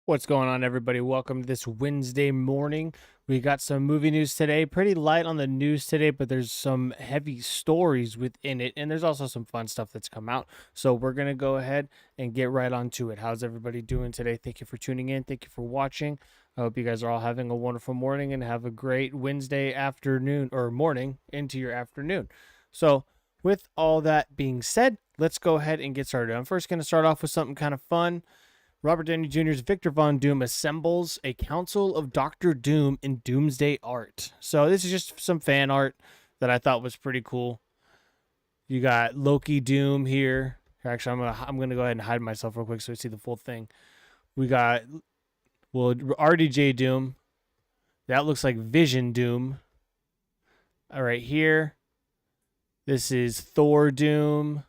What's going on, everybody? Welcome to this Wednesday morning. We got some movie news today. Pretty light on the news today, but there's some heavy stories within it, and there's also some fun stuff that's come out. So we're going to go ahead and get right onto it. How's everybody doing today? Thank you for tuning in. Thank you for watching. I hope you guys are all having a wonderful morning and have a great Wednesday afternoon or morning into your afternoon. So with all that being said, let's go ahead and get started. I'm first going to start off with something kind of fun. Robert Downey Jr.'s Victor Von Doom assembles a council of Doctor Doom in Doomsday art. So this is just some fan art that I thought was pretty cool. You got Loki Doom here. Actually, I'm gonna go ahead and hide myself real quick so we see the full thing. We got RDJ Doom. That looks like Vision Doom. All right, here. This is Thor Doom.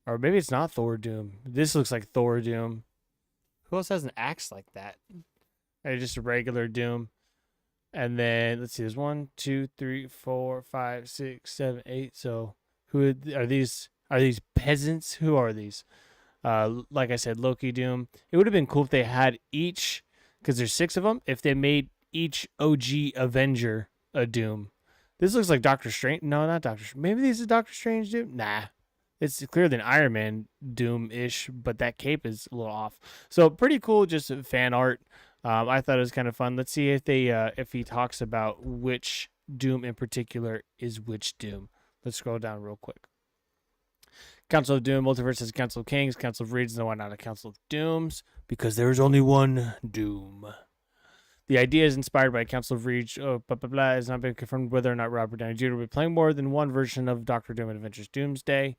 Or maybe it's not Thor Doom. This looks like Thor Doom. Who else has an axe like that? Or just a regular Doom. And then let's see, there's 1, 2, 3, 4, 5, 6, 7, 8. So who are these? Are these peasants? Who are these? Like I said, Loki Doom. It would have been cool if they had each, because there's 6 of them, if they made each OG Avenger a Doom. This looks like Doctor Strange. No, not Doctor Strange. Maybe this is Doctor Strange Doom? Nah. It's clearly an Iron Man Doom-ish, but that cape is a little off. So pretty cool, just fan art. I thought it was kind of fun. Let's see if he talks about which Doom in particular is which Doom. Let's scroll down real quick. Council of Doom, Multiverse is Council of Kings, Council of Reeds, no, why not a Council of Dooms? Because there's only one Doom. The idea is inspired by Council of Reeds. It has not been confirmed whether or not Robert Downey Jr. will be playing more than one version of Doctor Doom and Adventures Doomsday.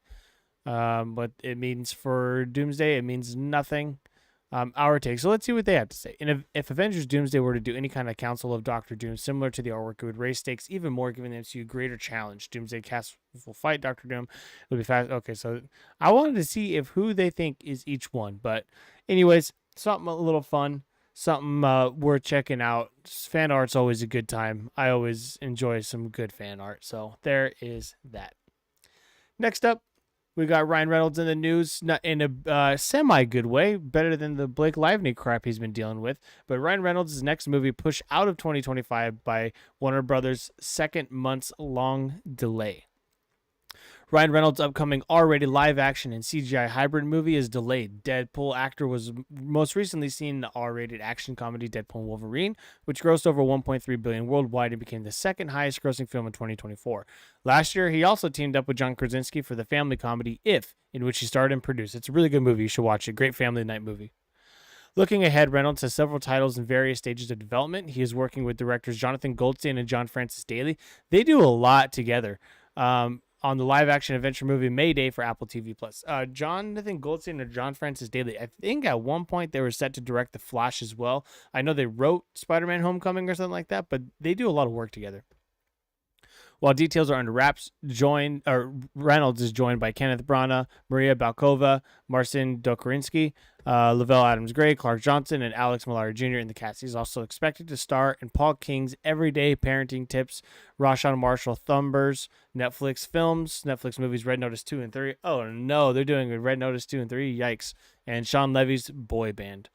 What it means for Doomsday, it means nothing. Our take. So let's see what they have to say. And if Avengers Doomsday were to do any kind of Council of Doctor Doom similar to the artwork, it would raise stakes even more, giving the MCU a greater challenge. Doomsday cast will fight Doctor Doom. It'll be fast. Okay, so I wanted to see who they think is each one. But anyways, something a little fun. Something worth checking out. Fan art's always a good time. I always enjoy some good fan art. So there is that. Next up, we got Ryan Reynolds in the news, not in a semi-good way, better than the Blake Lively crap he's been dealing with. But Ryan Reynolds' next movie pushed out of 2025 by Warner Brothers' second months-long delay. Ryan Reynolds' upcoming R-rated live-action and CGI hybrid movie is delayed. Deadpool actor was most recently seen in the R-rated action comedy Deadpool and Wolverine, which grossed over $1.3 billion worldwide and became the second highest-grossing film in 2024. Last year, he also teamed up with John Krasinski for the family comedy If, in which he starred and produced. It's a really good movie. You should watch it. Great family night movie. Looking ahead, Reynolds has several titles in various stages of development. He is working with directors Jonathan Goldstein and John Francis Daley. They do a lot together. On the live-action adventure movie Mayday for Apple TV+. Jonathan Goldstein and John Francis Daley, I think at one point they were set to direct The Flash as well. I know they wrote Spider-Man Homecoming or something like that, but they do a lot of work together. While details are under wraps, Reynolds is joined by Kenneth Branagh, Maria Balkova, Marcin Dokorinsky, Lavelle Adams-Gray, Clark Johnson, and Alex Malari Jr. in the cast. He's also expected to star in Paul King's Everyday Parenting Tips, Rashawn Marshall Thumber's Netflix movies Red Notice 2 and 3. Oh no, they're doing Red Notice 2 and 3. Yikes. And Sean Levy's Boy Band.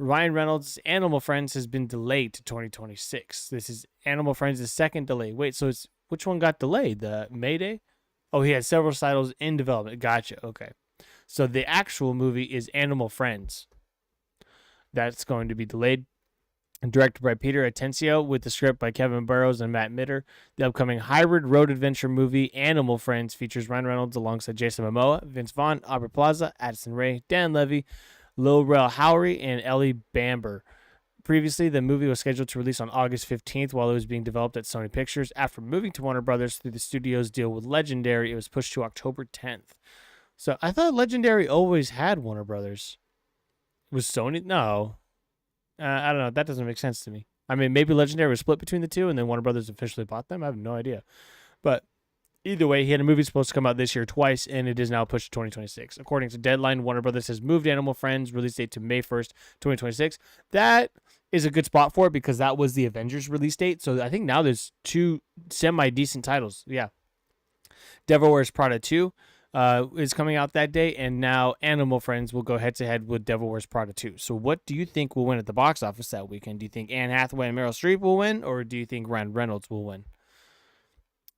Ryan Reynolds' Animal Friends has been delayed to 2026. This is Animal Friends' second delay. Wait, so it's which one got delayed? The Mayday? Oh, he had several titles in development. Gotcha. Okay. So the actual movie is Animal Friends. That's going to be delayed. Directed by Peter Atencio with the script by Kevin Burrows and Matt Mitter. The upcoming hybrid road adventure movie Animal Friends features Ryan Reynolds alongside Jason Momoa, Vince Vaughn, Aubrey Plaza, Addison Rae, Dan Levy, Lil Rel Howery, and Ellie Bamber. Previously, the movie was scheduled to release on August 15th while it was being developed at Sony Pictures. After moving to Warner Brothers through the studio's deal with Legendary, it was pushed to October 10th. So I thought Legendary always had Warner Brothers. Was Sony? No. I don't know. That doesn't make sense to me. I mean, maybe Legendary was split between the two and then Warner Brothers officially bought them. I have no idea. But either way, he had a movie supposed to come out this year twice, and it is now pushed to 2026. According to Deadline, Warner Brothers has moved Animal Friends release date to May 1st, 2026. That is a good spot for it because that was the Avengers release date. So I think now there's 2 semi-decent titles. Yeah. Devil Wears Prada 2 is coming out that day, and now Animal Friends will go head to head with Devil Wears Prada 2. So, what do you think will win at the box office that weekend? Do you think Anne Hathaway and Meryl Streep will win, or do you think Ryan Reynolds will win?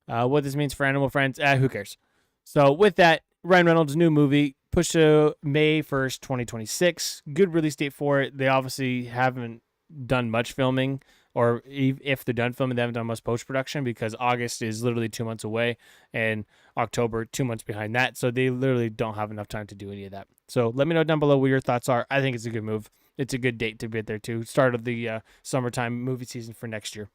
What this means for Animal Friends, who cares? So, with that, Ryan Reynolds' new movie pushed to May 1st, 2026. Good release date for it. They obviously haven't done much filming, or if they're done filming, they haven't done much post-production because August is literally 2 months away and October 2 months behind that. So they literally don't have enough time to do any of that. So let me know down below what your thoughts are. I think it's a good move. It's a good date to get there too. Start of the summertime movie season for next year.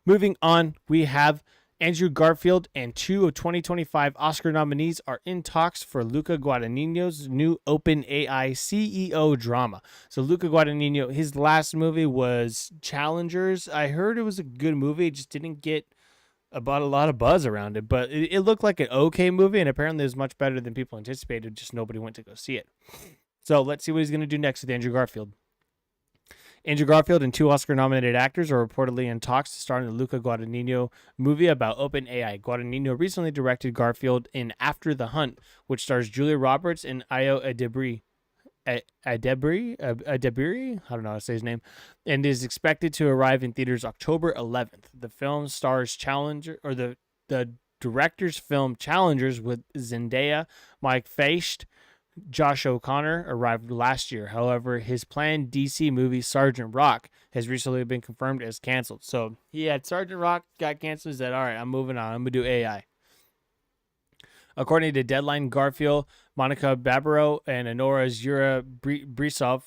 Moving on, we have Andrew Garfield and 2 of 2025 Oscar nominees are in talks for Luca Guadagnino's new OpenAI CEO drama. So Luca Guadagnino, his last movie was Challengers. I heard it was a good movie. It just didn't get about a lot of buzz around it, but it looked like an okay movie, and apparently it was much better than people anticipated. Just nobody went to go see it. So let's see what he's going to do next with Andrew Garfield. Andrew Garfield and 2 Oscar-nominated actors are reportedly in talks to star in the Luca Guadagnino movie about OpenAI. Guadagnino recently directed Garfield in After the Hunt, which stars Julia Roberts and Ayo Edebiri. Edebiri? I don't know how to say his name, and is expected to arrive in theaters October 11th. The film stars the director's film Challengers with Zendaya, Mike Feist, Josh O'Connor arrived last year. However, his planned DC movie Sergeant Rock has recently been confirmed as canceled. So he had Sergeant Rock, got canceled, said, all right, I'm moving on. I'm going to do AI. According to Deadline, Garfield, Monica Barbaro, and Honora Zura Brisov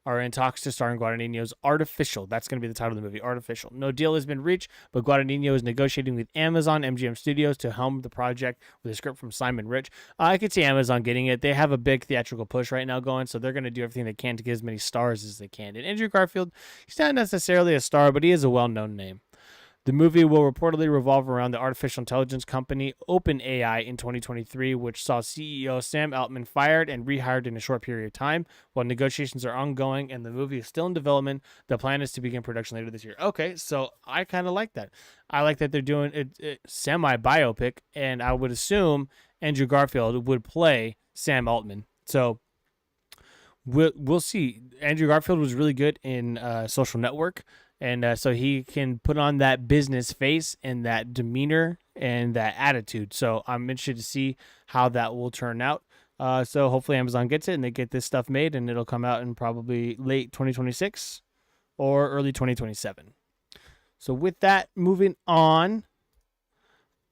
are in talks to star in Guadagnino's Artificial. That's going to be the title of the movie, Artificial. No deal has been reached, but Guadagnino is negotiating with Amazon MGM Studios to helm the project with a script from Simon Rich. I could see Amazon getting it. They have a big theatrical push right now going, so they're going to do everything they can to get as many stars as they can. And Andrew Garfield, he's not necessarily a star, but he is a well-known name. The movie will reportedly revolve around the artificial intelligence company OpenAI in 2023, which saw CEO Sam Altman fired and rehired in a short period of time. While negotiations are ongoing and the movie is still in development, the plan is to begin production later this year. Okay, so I kind of like that. I like that they're doing it semi-biopic, and I would assume Andrew Garfield would play Sam Altman. So we'll see. Andrew Garfield was really good in Social Network. And so he can put on that business face and that demeanor and that attitude. So I'm interested to see how that will turn out. So hopefully Amazon gets it and they get this stuff made, and it'll come out in probably late 2026 or early 2027. So with that, moving on.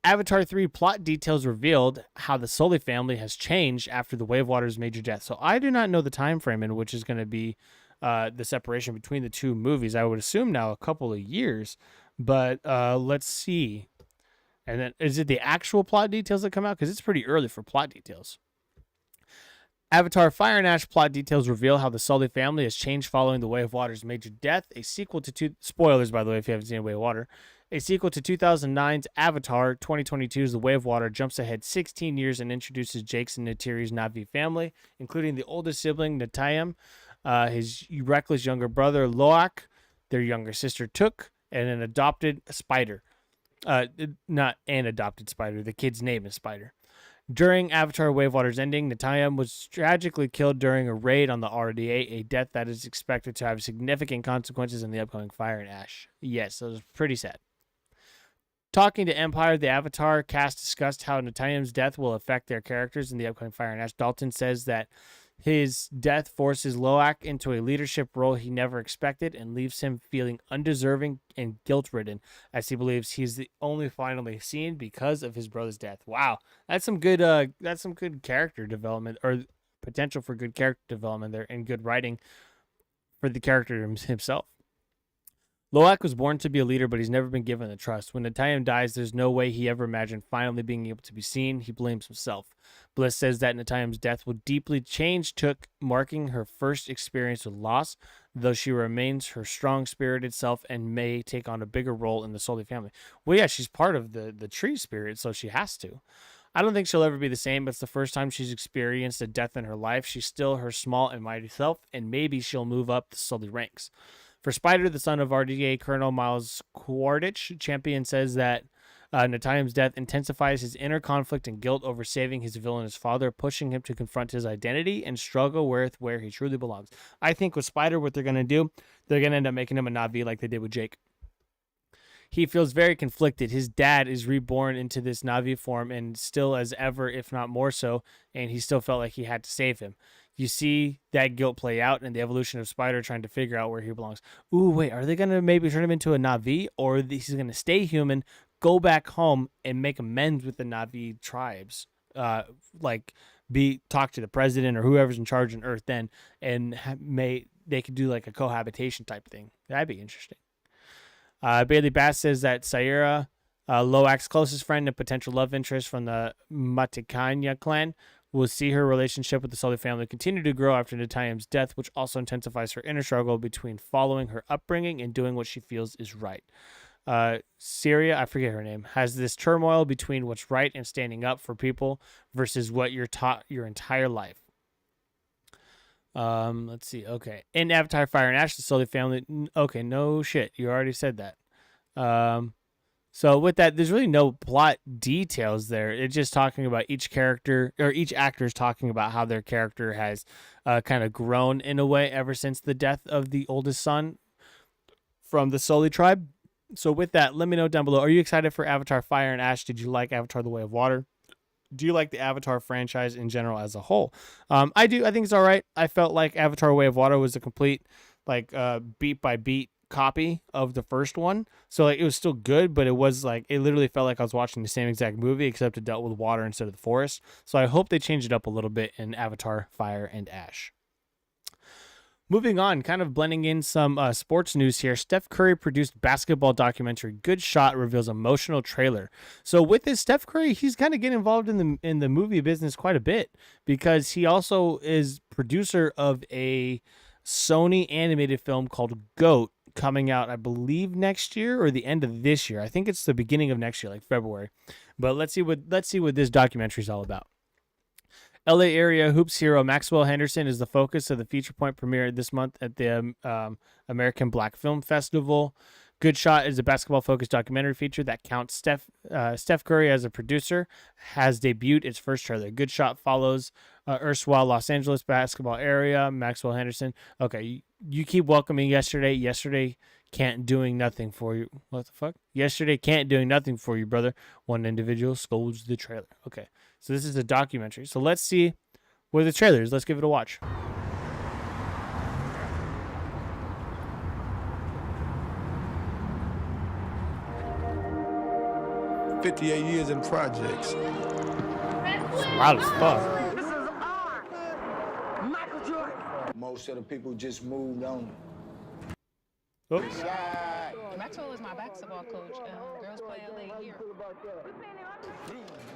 Avatar 3 plot details revealed how the Sully family has changed after the Way of Water's major death. So I do not know the time frame in which is going to be the separation between the two movies. I would assume now a couple of years, but let's see. And then is it the actual plot details that come out? Because it's pretty early for plot details. Avatar Fire and Ash plot details reveal how the Sully family has changed following the Way of Water's major death. A sequel to spoilers, by the way, if you haven't seen Way of Water. A sequel to 2009's Avatar 2022's The Way of Water jumps ahead 16 years and introduces Jake's and Neytiri's Na'vi family, including the oldest sibling, Netayam, his reckless younger brother, Loak, their younger sister, Took, and an adopted spider. Not an adopted spider. The kid's name is Spider. During Avatar Way of Water's ending, Netayam was tragically killed during a raid on the RDA, a death that is expected to have significant consequences in the upcoming Fire and Ash. Yes, it was pretty sad. Talking to Empire, the Avatar cast discussed how Netayam's death will affect their characters in the upcoming Fire and Ash. Dalton says that his death forces Loak into a leadership role he never expected and leaves him feeling undeserving and guilt-ridden, as he believes he's the only finally seen because of his brother's death. Wow, that's some good character development, or potential for good character development there, and good writing for the character himself. Loak was born to be a leader, but he's never been given the trust. When Netayam dies, there's no way he ever imagined finally being able to be seen. He blames himself. Bliss says that Netayam's death will deeply change Took, marking her first experience with loss, though she remains her strong-spirited self and may take on a bigger role in the Sully family. Well, yeah, she's part of the tree spirit, so she has to. I don't think she'll ever be the same, but it's the first time she's experienced a death in her life. She's still her small and mighty self, and maybe she'll move up the Sully ranks. For Spider, the son of RDA Colonel Miles Quaritch, Champion says that Natayam's death intensifies his inner conflict and guilt over saving his villainous father, pushing him to confront his identity and struggle with where he truly belongs. I think with Spider, what they're going to do, they're going to end up making him a Na'vi like they did with Jake. He feels very conflicted. His dad is reborn into this Na'vi form and still as ever, if not more so, and he still felt like he had to save him. You see that guilt play out in the evolution of Spider trying to figure out where he belongs. Ooh, wait, are they going to maybe turn him into a Na'vi, or he's going to stay human, go back home, and make amends with the Na'vi tribes? Talk to the president or whoever's in charge on Earth then, and they could do like a cohabitation type thing. That'd be interesting. Bailey Bass says that Saira, Loak's closest friend and potential love interest from the Matikanya clan, will see her relationship with the Sully family continue to grow after Natayam's death, which also intensifies her inner struggle between following her upbringing and doing what she feels is right. Syria, I forget her name, has this turmoil between what's right and standing up for people versus what you're taught your entire life. Let's see. Okay. In Avatar Fire and Ash, the Sully family. Okay, no shit. You already said that. So with that, there's really no plot details there. It's just talking about each character, or each actor is talking about how their character has kind of grown in a way ever since the death of the oldest son from the Sully tribe. So with that, let me know down below. Are you excited for Avatar Fire and Ash? Did you like Avatar The Way of Water? Do you like the Avatar franchise in general as a whole? I do. I think it's all right. I felt like Avatar Way of Water was a complete, beat by beat copy of the first one. So it was still good, but it literally felt like I was watching the same exact movie, except it dealt with water instead of the forest. So I hope they change it up a little bit in Avatar Fire and Ash. Moving on, kind of blending in some sports news here. Steph Curry produced basketball documentary Good Shot reveals emotional trailer. So with this, Steph Curry, he's kind of getting involved in the movie business quite a bit, because he also is producer of a Sony animated film called GOAT, coming out, I believe, next year or the end of this year. I think it's the beginning of next year, like February. But let's see what this documentary is all about. LA area hoops hero Maxwell Henderson is the focus of the Feature Point premiere this month at the American Black Film Festival. Good Shot is a basketball-focused documentary feature that counts Steph Curry as a producer, has debuted its first trailer. Good Shot follows erstwhile Los Angeles basketball area, Maxwell Henderson. Okay, you keep welcoming yesterday. Yesterday can't doing nothing for you. What the fuck? Yesterday can't doing nothing for you, brother. One individual scolds the trailer. Okay, so this is a documentary. So let's see what the trailer is. Let's give it a watch. 58 years in projects. It's loud as fuck. This is art. Michael Jordan. Most of the people just moved on. Oops. Maxwell is my basketball coach. Girls play LA here.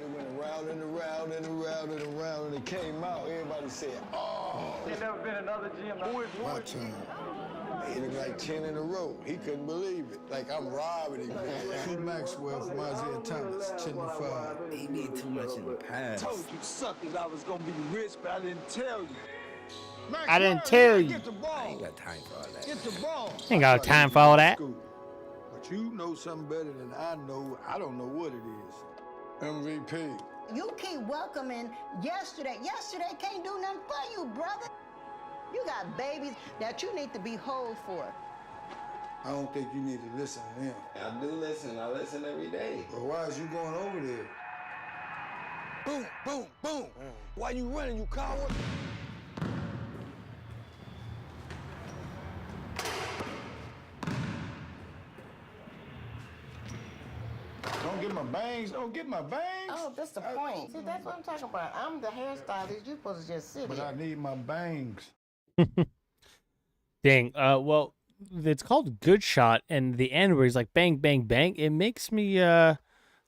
They went around and around and around and around, and it came out. Everybody said, "Oh." There's never been another gym. Who is My turn. They hit him like 10 in a row. He couldn't believe it. Like I'm robbing him. Pete Maxwell from Isaiah Thomas, 10 to 5. He need too much in the past. Told you suckers I was gonna be rich, but I didn't tell you. I didn't tell you. Get the ball. I ain't got time for all that. Get the ball. Ain't got time for all that. But you know something better than I know. I don't know what it is. MVP. You keep welcoming yesterday. Yesterday can't do nothing for you, brother. You got babies that you need to be whole for. I don't think you need to listen to him. I do listen. I listen every day. But why is you going over there? Boom, boom, boom. Why you running, you coward? Don't get my bangs. Don't get my bangs. Oh, that's the point. See, that's what I'm talking about. I'm the hairstylist. You're supposed to just sit But here. I need my bangs. Dang. Well, it's called Good Shot, and the end where he's like bang, bang, bang. It makes me a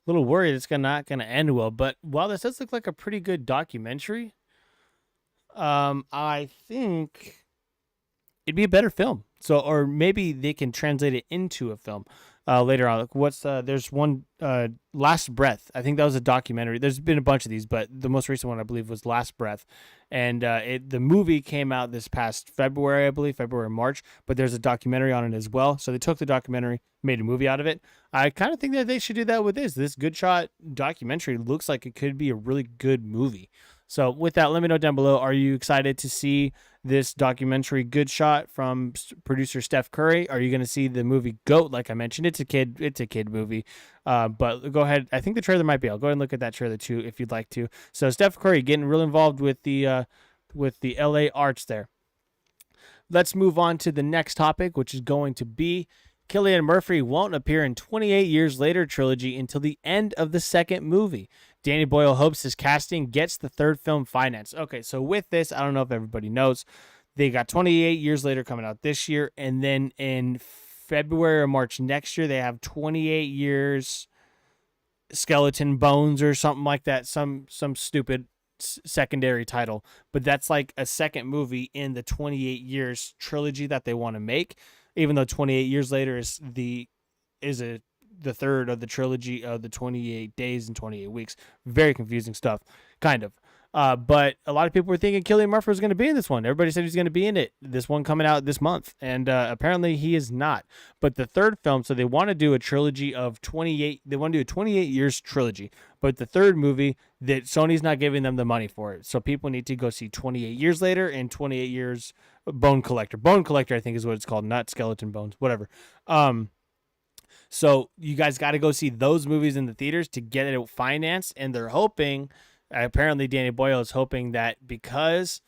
little worried it's not gonna end well. But while this does look like a pretty good documentary, I think it'd be a better film. So, or maybe they can translate it into a film. later on. Like, there's one Last Breath. I think that was a documentary. There's been a bunch of these, but the most recent one I believe was Last Breath, and the movie came out this past February, I believe, February, March. But there's a documentary on it as well. So they took the documentary, made a movie out of it. I kind of think that they should do that with this. This Good Shot documentary looks like it could be a really good movie. So with that, let me know down below. Are you excited to see this documentary Good Shot from producer Steph Curry? Are you going to see the movie GOAT? Like I mentioned, it's a kid movie. But go ahead. I think the trailer might be. I'll go ahead and look at that trailer too if you'd like to. So Steph Curry getting real involved with the LA Arts there. Let's move on to the next topic, which is going to be Cillian Murphy won't appear in 28 Years Later trilogy until the end of the second movie. Danny Boyle hopes his casting gets the third film financed. Okay, so with this, I don't know if everybody knows, they got 28 Years Later coming out this year, and then in February or March next year, they have 28 Years Skeleton Bones or something like that, some stupid secondary title. But that's like a second movie in the 28 Years trilogy that they want to make, even though 28 Years Later is the third of the trilogy of the 28 days and 28 weeks. Very confusing stuff, kind of. But a lot of people were thinking Cillian Murphy was going to be in this one. Everybody said he's going to be in it. This one coming out this month. And apparently he is not. But the third film, so they want to do a trilogy of 28. They want to do a 28 years trilogy. But the third movie, that Sony's not giving them the money for it. So people need to go see 28 Years Later and 28 Years Bone Collector. Bone Collector, I think is what it's called. Not Skeleton Bones. Whatever. So you guys got to go see those movies in the theaters to get it financed. And they're hoping, apparently Danny Boyle is hoping that because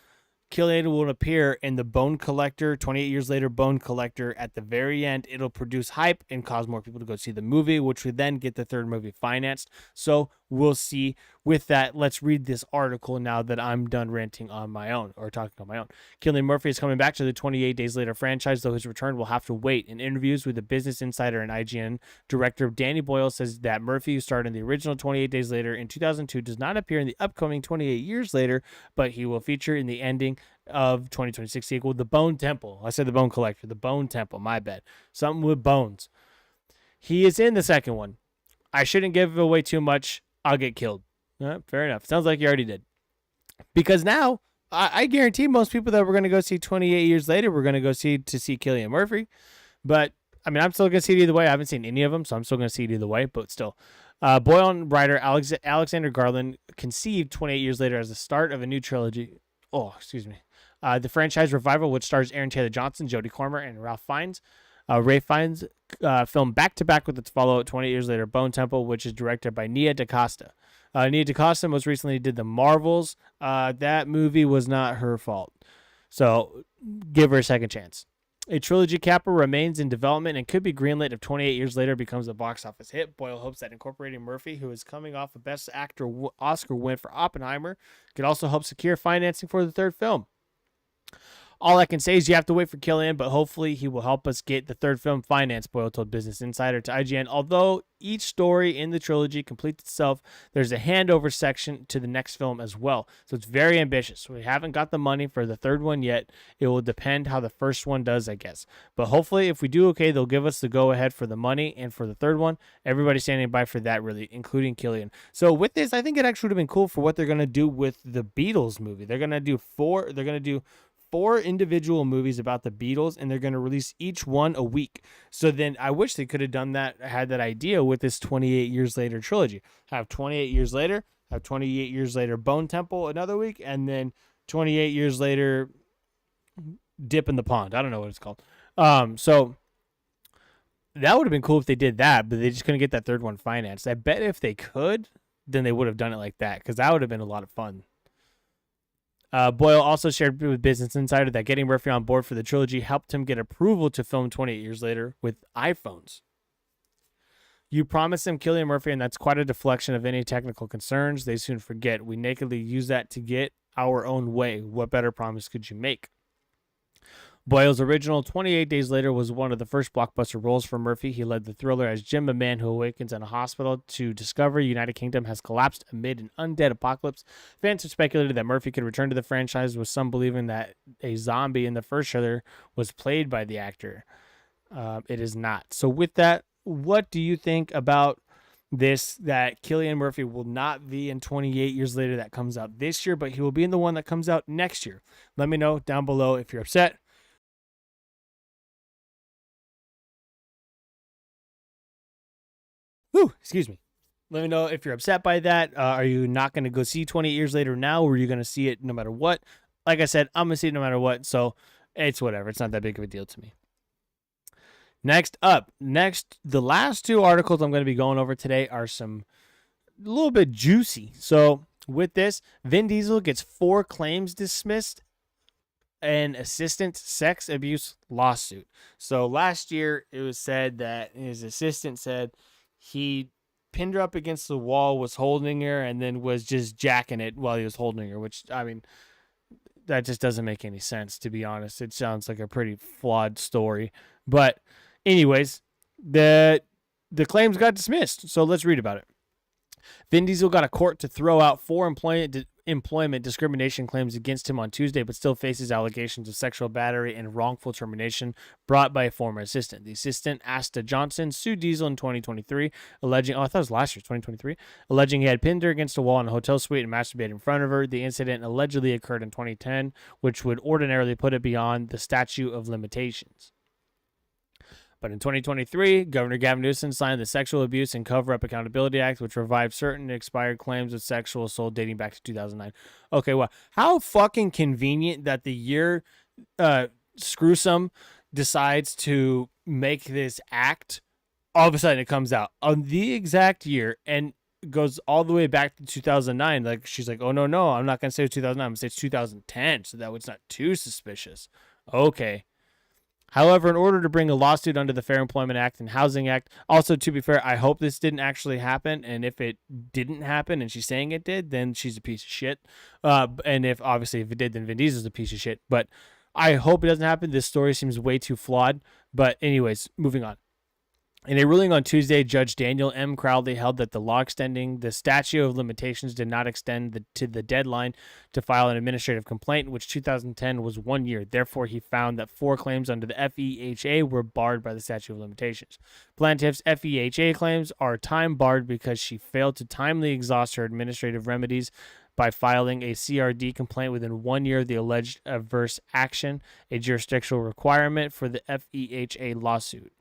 Cillian will appear in the Bone Collector, 28 Years Later Bone Collector at the very end, it'll produce hype and cause more people to go see the movie, which would then get the third movie financed. So we'll see. With that, let's read this article now that I'm done ranting on my own, or talking on my own. Cillian Murphy is coming back to the 28 Days Later franchise, though his return will have to wait. In interviews with the Business Insider and IGN, director Danny Boyle says that Murphy, who starred in the original 28 Days Later in 2002, does not appear in the upcoming 28 Years Later, but he will feature in the ending of 2026 sequel, The Bone Temple. I said The Bone Collector, The Bone Temple, my bad. Something with bones. He is in the second one. I shouldn't give away too much. I'll get killed. Fair enough. Sounds like you already did. Because now, I guarantee most people that we're going to go see 28 Years Later, we're going to go see Cillian Murphy. But, I mean, I'm still going to see it either way. I haven't seen any of them, so I'm still going to see it either way, but still. Boyle and writer Alexander Garland conceived 28 Years Later as the start of a new trilogy. Oh, excuse me. The franchise revival, which stars Aaron Taylor Johnson, Jodie Comer, and Ralph Fiennes. Ray Fiennes filmed back-to-back with its follow-up 28 Years Later, Bone Temple, which is directed by Nia DaCosta. Nia DaCosta most recently did The Marvels. That movie was not her fault. So give her a second chance. A trilogy capper remains in development and could be greenlit if 28 Years Later becomes a box office hit. Boyle hopes that incorporating Murphy, who is coming off a Best Actor Oscar win for Oppenheimer, could also help secure financing for the third film. All I can say is you have to wait for Cillian, but hopefully he will help us get the third film financed, Boyle told Business Insider to IGN. Although each story in the trilogy completes itself, there's a handover section to the next film as well. So it's very ambitious. We haven't got the money for the third one yet. It will depend how the first one does, I guess. But hopefully if we do okay, they'll give us the go-ahead for the money and for the third one. Everybody's standing by for that, really, including Cillian. So with this, I think it actually would have been cool for what they're going to do with the Beatles movie. They're going to do four individual movies about the Beatles, and they're going to release each one a week. So then I wish they could have done that, had that idea with this 28 Years Later trilogy. Have 28 Years Later, have 28 Years Later Bone Temple another week, and then 28 Years Later Dip in the Pond. I don't know what it's called. So that would have been cool if they did that, but they just couldn't get that third one financed. I bet if they could, then they would have done it like that, because that would have been a lot of fun. Boyle also shared with Business Insider that getting Murphy on board for the trilogy helped him get approval to film 28 Years Later with iPhones. You promised him Cillian Murphy, and that's quite a deflection of any technical concerns. They soon forget. We nakedly use that to get our own way. What better promise could you make? Boyle's original 28 Days Later was one of the first blockbuster roles for Murphy. He led the thriller as Jim, a man who awakens in a hospital to discover United Kingdom has collapsed amid an undead apocalypse. Fans have speculated that Murphy could return to the franchise, with some believing that a zombie in the first trailer was played by the actor. It is not. So with that, what do you think about this, that Cillian Murphy will not be in 28 Years Later that comes out this year, but he will be in the one that comes out next year? Let me know down below if you're upset. Excuse me. Let me know if you're upset by that. Are you not going to go see 28 Years Later now, or are you going to see it no matter what? Like I said, I'm going to see it no matter what, so it's whatever. It's not that big of a deal to me. Next, the last two articles I'm going to be going over today are a little bit juicy. So with this, Vin Diesel gets 4 claims dismissed, an assistant sex abuse lawsuit. So last year, it was said that his assistant said he pinned her up against the wall, was holding her, and then was just jacking it while he was holding her, which, I mean, that just doesn't make any sense, to be honest. It sounds like a pretty flawed story. But anyways, the claims got dismissed, so let's read about it. Vin Diesel got a court to throw out 4 employment discrimination claims against him on Tuesday, but still faces allegations of sexual battery and wrongful termination brought by a former assistant. The assistant, Asta Johnson, sued Diesel in 2023, alleging, I thought it was last year, 2023, alleging he had pinned her against a wall in a hotel suite and masturbated in front of her. The incident allegedly occurred in 2010, which would ordinarily put it beyond the statute of limitations. But in 2023, Governor Gavin Newsom signed the Sexual Abuse and Cover-Up Accountability Act, which revived certain expired claims of sexual assault dating back to 2009. Okay, well, how fucking convenient that the year Screwsome decides to make this act, all of a sudden it comes out on the exact year and goes all the way back to 2009. Like, she's like, oh, no, I'm not going to say it's 2009. I'm going to say it's 2010, so that it's not too suspicious. Okay. However, in order to bring a lawsuit under the Fair Employment Act and Housing Act, also, to be fair, I hope this didn't actually happen, and if it didn't happen and she's saying it did, then she's a piece of shit. And if it did, then Vin Diesel's a piece of shit. But I hope it doesn't happen. This story seems way too flawed. But anyways, moving on. In a ruling on Tuesday, Judge Daniel M. Crowley held that the law extending the statute of limitations did not extend to the deadline to file an administrative complaint, which 2010 was 1 year. Therefore, he found that 4 claims under the FEHA were barred by the statute of limitations. Plaintiff's FEHA claims are time barred because she failed to timely exhaust her administrative remedies by filing a CRD complaint within 1 year of the alleged adverse action, a jurisdictional requirement for the FEHA lawsuit.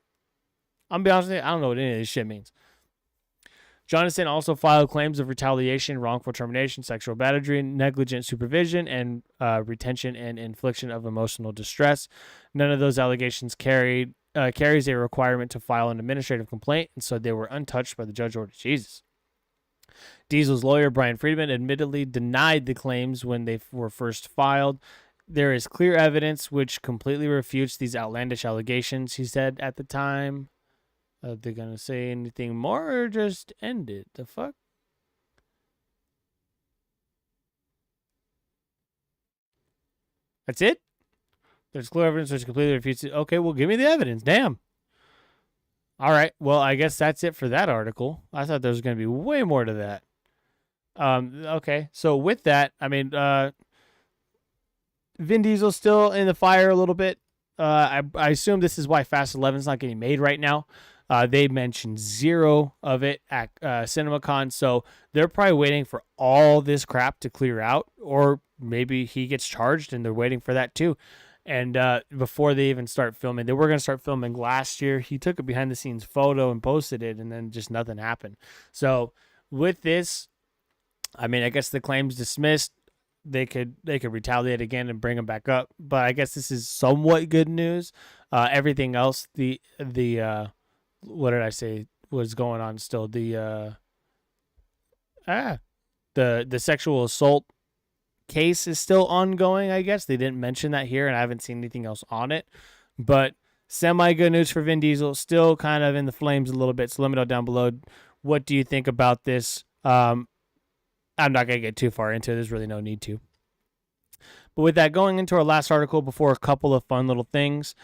I'm gonna be honest with you, I don't know what any of this shit means. Jonathan also filed claims of retaliation, wrongful termination, sexual battery, negligent supervision, and retention and infliction of emotional distress. None of those allegations carries a requirement to file an administrative complaint, and so they were untouched by the judge order. Jesus. Diesel's lawyer, Brian Friedman, admittedly denied the claims when they were first filed. There is clear evidence which completely refutes these outlandish allegations, he said at the time. Are they going to say anything more or just end it? The fuck? That's it? There's clear evidence which completely refutes it. Okay, well, give me the evidence. Damn. All right. Well, I guess that's it for that article. I thought there was going to be way more to that. Okay. So with that, I mean, Vin Diesel's still in the fire a little bit. I assume this is why Fast 11's not getting made right now. They mentioned 0 of it at CinemaCon, so they're probably waiting for all this crap to clear out, or maybe he gets charged and they're waiting for that too. And before they even start filming, they were going to start filming last year. He took a behind-the-scenes photo and posted it, and then just nothing happened. So with this, I mean, I guess the claim's dismissed. They could retaliate again and bring him back up, but I guess this is somewhat good news. Everything else, the what did I say was going on still? The sexual assault case is still ongoing, I guess. They didn't mention that here, and I haven't seen anything else on it. But semi-good news for Vin Diesel. Still kind of in the flames a little bit. So let me know down below. What do you think about this? I'm not going to get too far into it. There's really no need to. But with that, going into our last article before a couple of fun little things.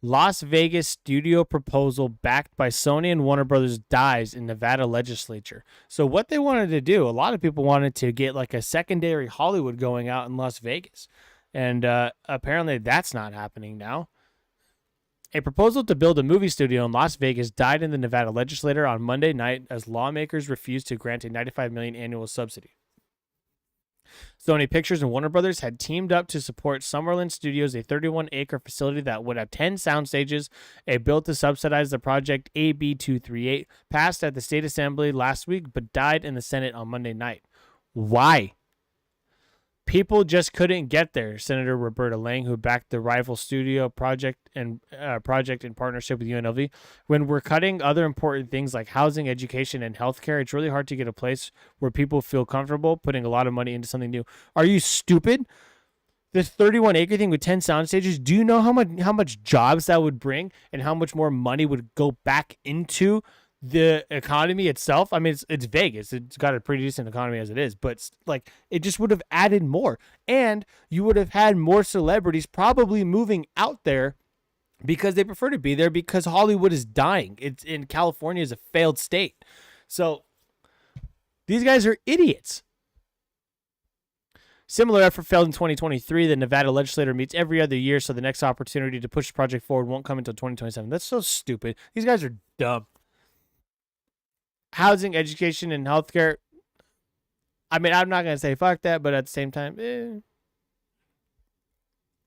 Las Vegas studio proposal backed by Sony and Warner Brothers dies in Nevada legislature. So what they wanted to do, a lot of people wanted to get like a secondary Hollywood going out in Las Vegas. And apparently that's not happening now. A proposal to build a movie studio in Las Vegas died in the Nevada legislature on Monday night as lawmakers refused to grant a $95 million annual subsidy. Sony Pictures and Warner Brothers had teamed up to support Summerlin Studios, a 31-acre facility that would have 10 sound stages. A bill to subsidize the project, AB 238, passed at the state assembly last week but died in the Senate on Monday night. Why? People just couldn't get there. Senator Roberta Lang, who backed the rival studio project in partnership with UNLV. When we're cutting other important things like housing, education, and healthcare, it's really hard to get a place where people feel comfortable putting a lot of money into something new. Are you stupid? This 31-acre thing with 10 sound stages, do you know how much jobs that would bring and how much more money would go back into the economy itself? I mean, it's Vegas. It's got a pretty decent economy as it is, but like it just would have added more, and you would have had more celebrities probably moving out there because they prefer to be there because Hollywood is dying. It's in California is a failed state. So these guys are idiots. Similar effort failed in 2023. The Nevada legislature meets every other year, so the next opportunity to push the project forward won't come until 2027. That's so stupid. These guys are dumb. Housing, education, and healthcare. I mean, I'm not going to say fuck that, but at the same time,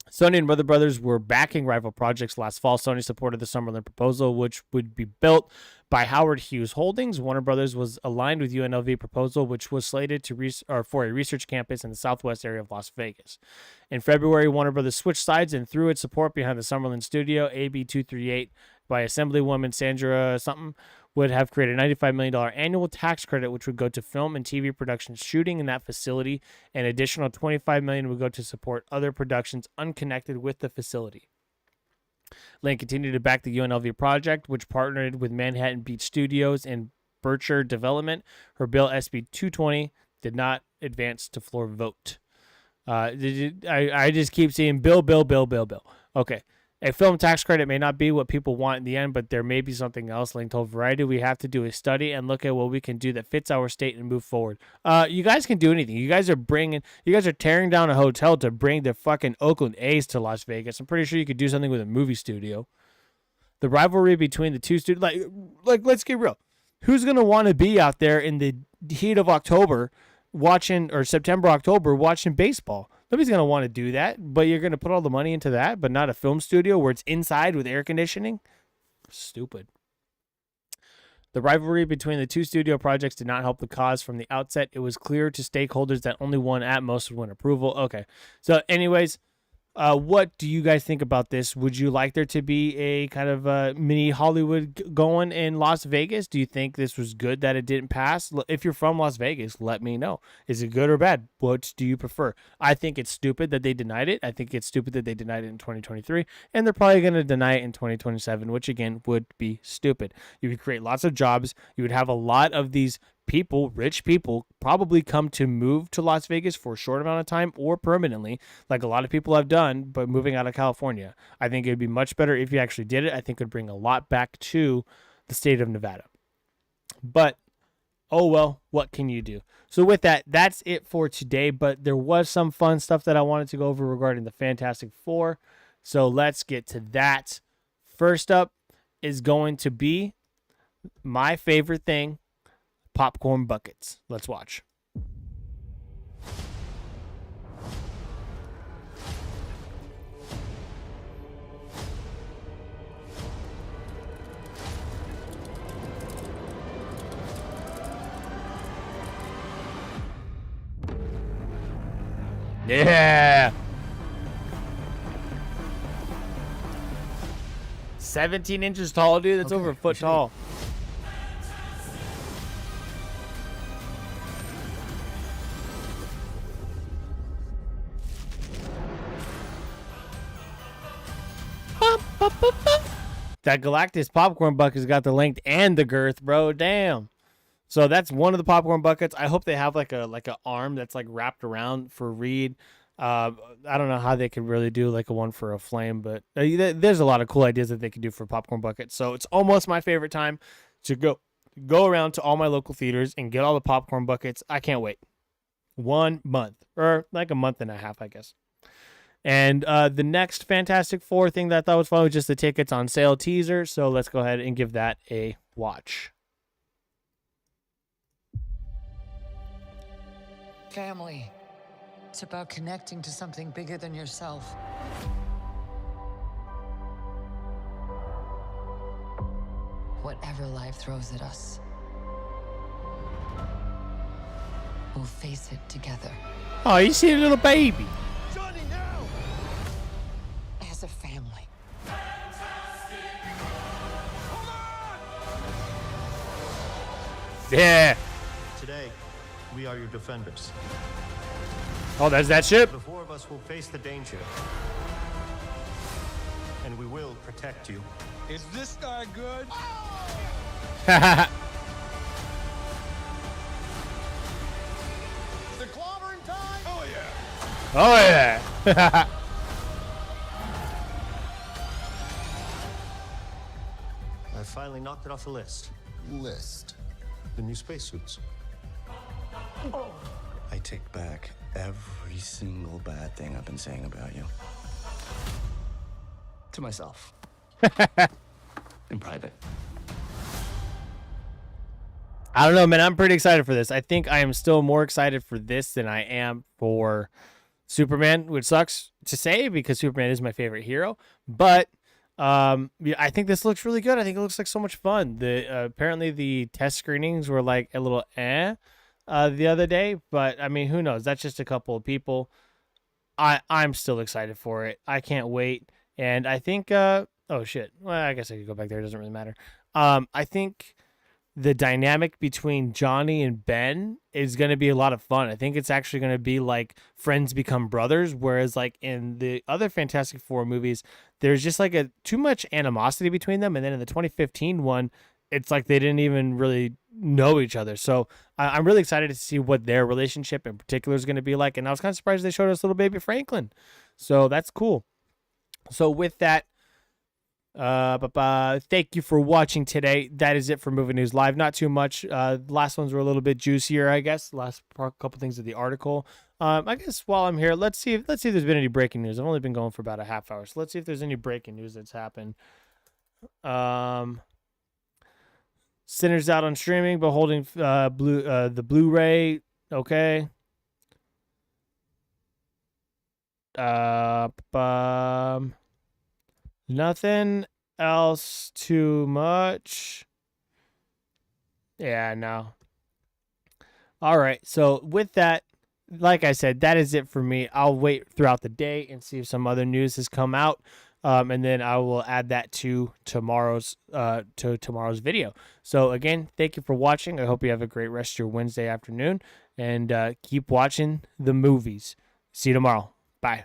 Sony and Warner Brothers were backing rival projects last fall. Sony supported the Summerlin proposal, which would be built by Howard Hughes Holdings. Warner Brothers was aligned with UNLV proposal, which was slated to for a research campus in the southwest area of Las Vegas. In February, Warner Brothers switched sides and threw its support behind the Summerlin studio. AB 238 by Assemblywoman Sandra something would have created a $95 million annual tax credit, which would go to film and TV production shooting in that facility. An additional $25 million would go to support other productions unconnected with the facility. Lang continued to back the UNLV project, which partnered with Manhattan Beach Studios and Bircher Development. Her bill, SB 220, did not advance to floor vote. I just keep seeing bill. Okay. A film tax credit may not be what people want in the end, but there may be something else. Lang told Variety, we have to do a study and look at what we can do that fits our state and move forward. You guys can do anything. You guys are tearing down a hotel to bring the fucking Oakland A's to Las Vegas. I'm pretty sure you could do something with a movie studio. The rivalry between the two studios, like let's get real. Who's going to want to be out there in the heat of October September, October watching baseball? Nobody's going to want to do that, but you're going to put all the money into that, but not a film studio where it's inside with air conditioning? Stupid. The rivalry between the two studio projects did not help the cause from the outset. It was clear to stakeholders that only one at most would win approval. Okay. So anyways, what do you guys think about this? Would you like there to be a kind of mini Hollywood going in Las Vegas? Do you think this was good that it didn't pass? If you're from Las Vegas, let me know. Is it good or bad? What do you prefer? I think it's stupid that they denied it. I think it's stupid that they denied it in 2023, and they're probably going to deny it in 2027, which again would be stupid. You would create lots of jobs. You would have a lot of these people, rich people, probably come to move to Las Vegas for a short amount of time or permanently, like a lot of people have done, but moving out of California. I think it would be much better if you actually did it. I think it would bring a lot back to the state of Nevada. But, oh well, what can you do? So with that, that's it for today, but there was some fun stuff that I wanted to go over regarding the Fantastic Four. So let's get to that. First up is going to be my favorite thing, popcorn buckets. Let's watch. Yeah. 17 inches tall, dude. That's over a foot tall. That Galactus popcorn bucket's got the length and the girth, bro. Damn. So that's one of the popcorn buckets. I hope they have like a arm that's like wrapped around for Reed. I don't know how they could really do like a one for a flame, but there's a lot of cool ideas that they could do for popcorn buckets. So it's almost my favorite time to go around to all my local theaters and get all the popcorn buckets. I can't wait. 1 month or like a month and a half, I guess. And the next Fantastic Four thing that I thought was fun was just the tickets on sale teaser. So let's go ahead and give that a watch. Family. It's about connecting to something bigger than yourself. Whatever life throws at us, we'll face it together. Oh, you see a little baby. Johnny, now! As a family. Yeah. Today, we are your defenders. Oh, there's that ship. The four of us will face the danger. And we will protect you. Is this guy good? The clobbering time? Oh, yeah. Oh, yeah. I finally knocked it off the list. List. The new spacesuits. I take back every single bad thing I've been saying about you. To myself. In private. I don't know, man. I'm pretty excited for this. I think I am still more excited for this than I am for Superman, which sucks to say because Superman is my favorite hero. But yeah, I think this looks really good. I think it looks like so much fun. The apparently the test screenings were like a little the other day, but I mean, who knows? That's just a couple of people. I'm still excited for it. I can't wait. And I think oh shit. Well, I guess I could go back there. It doesn't really matter. I think the dynamic between Johnny and Ben is going to be a lot of fun. I think it's actually going to be like friends become brothers, whereas like in the other Fantastic Four movies, there's just like too much animosity between them. And then in the 2015 one, it's like they didn't even really know each other. So I'm really excited to see what their relationship in particular is going to be like. And I was kind of surprised they showed us little baby Franklin. So that's cool. So with that, thank you for watching today. That is it for Movie News Live. Not too much. The last ones were a little bit juicier, I guess. Last couple things of the article. I guess while I'm here, let's see if there's been any breaking news. I've only been going for about a half hour, so let's see if there's any breaking news that's happened. Sinners out on streaming, but holding the Blu-ray. Okay. Nothing else too much. Yeah, no. All right. So with that, like I said, that is it for me. I'll wait throughout the day and see if some other news has come out. And then I will add that to tomorrow's video. So again, thank you for watching. I hope you have a great rest of your Wednesday afternoon, and keep watching the movies. See you tomorrow. Bye.